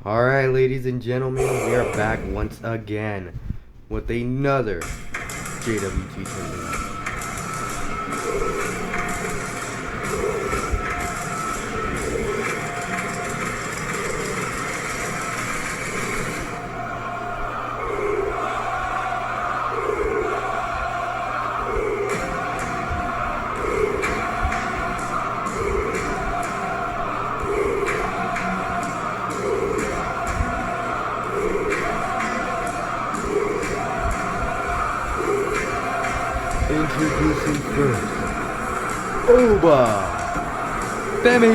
Alright, ladies and gentlemen, we are back once again with another JWT tournament. Introducing first, Femi!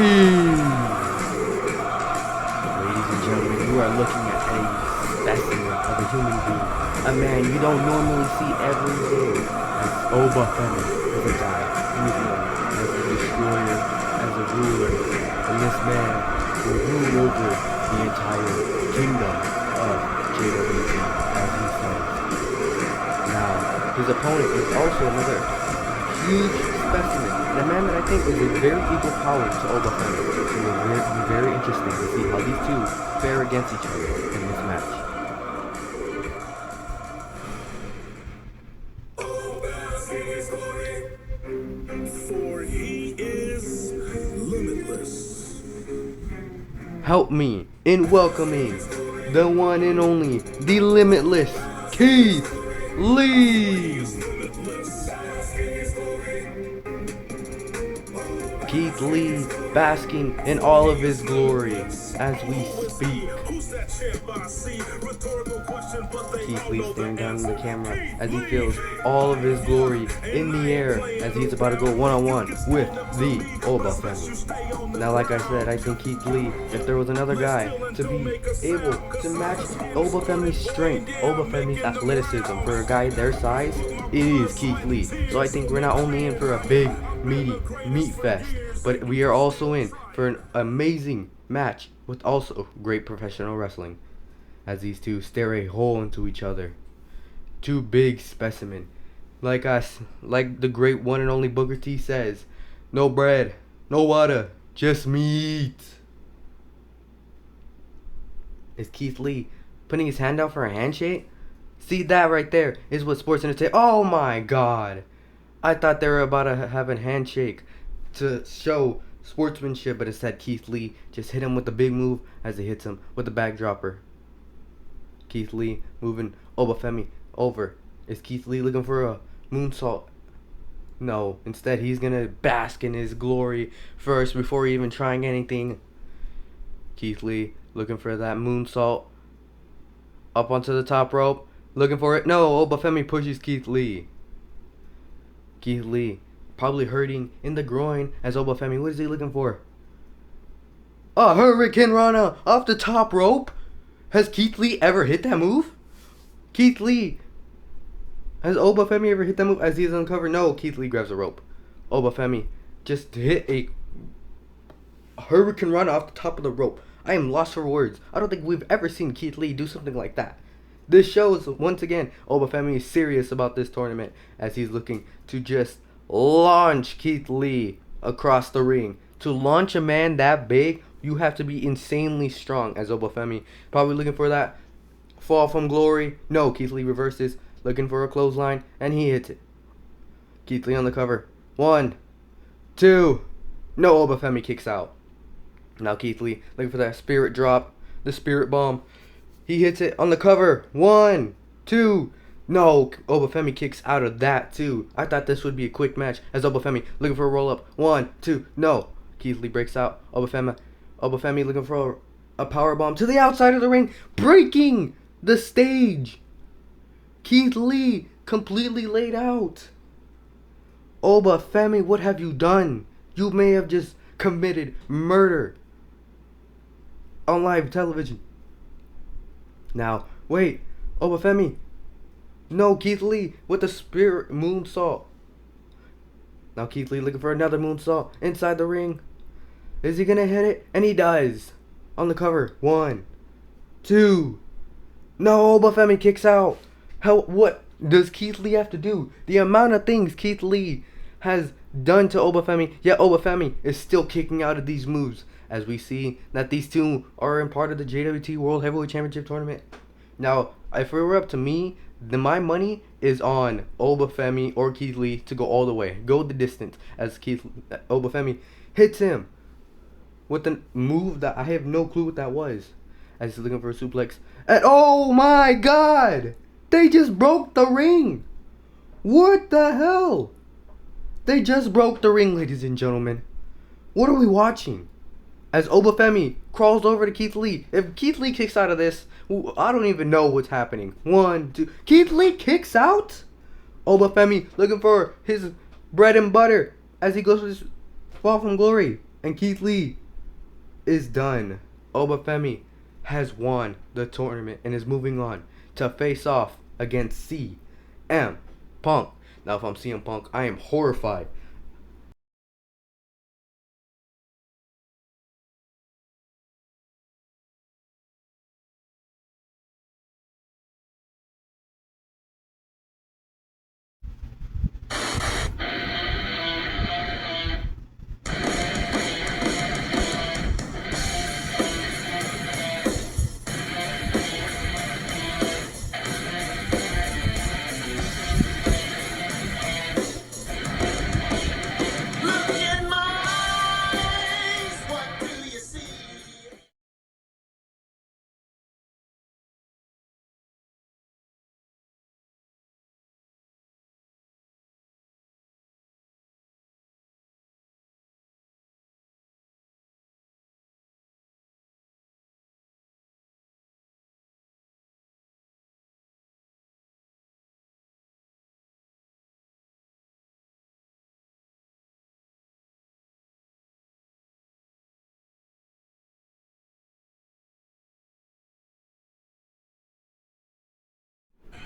Ladies and gentlemen, you are looking at a specimen of a human being. A man you don't normally see every day. As Femi is a guy who is known as a destroyer, as a ruler. And this man will rule over the entire kingdom of JWT, as he says. Now, his opponent is also another huge specimen, and a man that I think is a very equal power to Femi. It will be very interesting to see how these two fare against each other in this match. For he is limitless. Help me in welcoming the one and only, the limitless Keith Lee! Keith Lee basking in all of his glory as we speak. Keith Lee staring down in the camera as he feels all of his glory in the air as he's about to go one-on-one with the Femi. Now, like I said, I think Keith Lee, if there was another guy to be able to match Femi's strength, Femi's athleticism for a guy their size, it is Keith Lee. So I think we're not only in for a big, meaty meat fest, but we are also in for an amazing match with also great professional wrestling, as these two stare a hole into each other. Two big specimen, like the great one and only Booker T says, no bread, no water, just meat. Is Keith Lee putting his hand out for a handshake? See, that right there is what sports entertainment. Oh my god, I thought they were about to have a handshake to show sportsmanship, but instead Keith Lee just hit him with the big move as he hits him with the backdropper. Keith Lee moving Femi over. Is Keith Lee looking for a moonsault? No, instead he's gonna bask in his glory first before even trying anything. Keith Lee looking for that moonsault up onto the top rope, looking for it. No, Femi pushes Keith Lee. Keith Lee probably hurting in the groin as Femi. What is he looking for? A Hurricane Rana off the top rope? Has Keith Lee ever hit that move? Keith Lee, has Femi ever hit that move as he is uncovered? No, Keith Lee grabs a rope. Femi just hit a Hurricane Rana off the top of the rope. I am lost for words. I don't think we've ever seen Keith Lee do something like that. This shows, once again, Femi is serious about this tournament as he's looking to just launch Keith Lee across the ring. To launch a man that big, you have to be insanely strong as Femi. Probably looking for that fall from glory. No, Keith Lee reverses, looking for a clothesline, and he hits it. Keith Lee on the cover. 1, 2. No, Femi kicks out. Now Keith Lee looking for that spirit drop, the spirit bomb. He hits it on the cover. 1, 2. No, Femi kicks out of that too. I thought this would be a quick match as Femi looking for a roll up. 1, 2. No. Keith Lee breaks out. Femi looking for a power bomb to the outside of the ring, breaking the stage. Keith Lee completely laid out. Femi, what have you done? You may have just committed murder on live television. Now, wait, Femi. No, Keith Lee with the spirit moonsault. Now Keith Lee looking for another moonsault inside the ring. Is he gonna hit it? And he does. On the cover. 1, 2. No, Femi kicks out. What does Keith Lee have to do? The amount of things Keith Lee has done to Femi, yet Femi is still kicking out of these moves as we see that these two are in part of the JWT World Heavyweight Championship tournament. Now, if it were up to me, then my money is on Femi or Keith Lee to go all the way, go the distance, as Femi hits him with a move that I have no clue what that was, as he's looking for a suplex. And oh my God, they just broke the ring. What the hell? They just broke the ring, ladies and gentlemen. What are we watching? As Femi crawls over to Keith Lee. If Keith Lee kicks out of this, I don't even know what's happening. 1, 2. Keith Lee kicks out? Femi looking for his bread and butter as he goes to this fall from glory. And Keith Lee is done. Femi has won the tournament and is moving on to face off against CM Punk. Now, if I'm CM Punk, I am horrified. Look in my eyes, what do you see?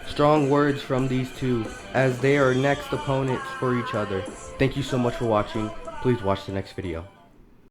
Strong words from these two as they are next opponents for each other. Thank you so much for watching. Please watch the next video.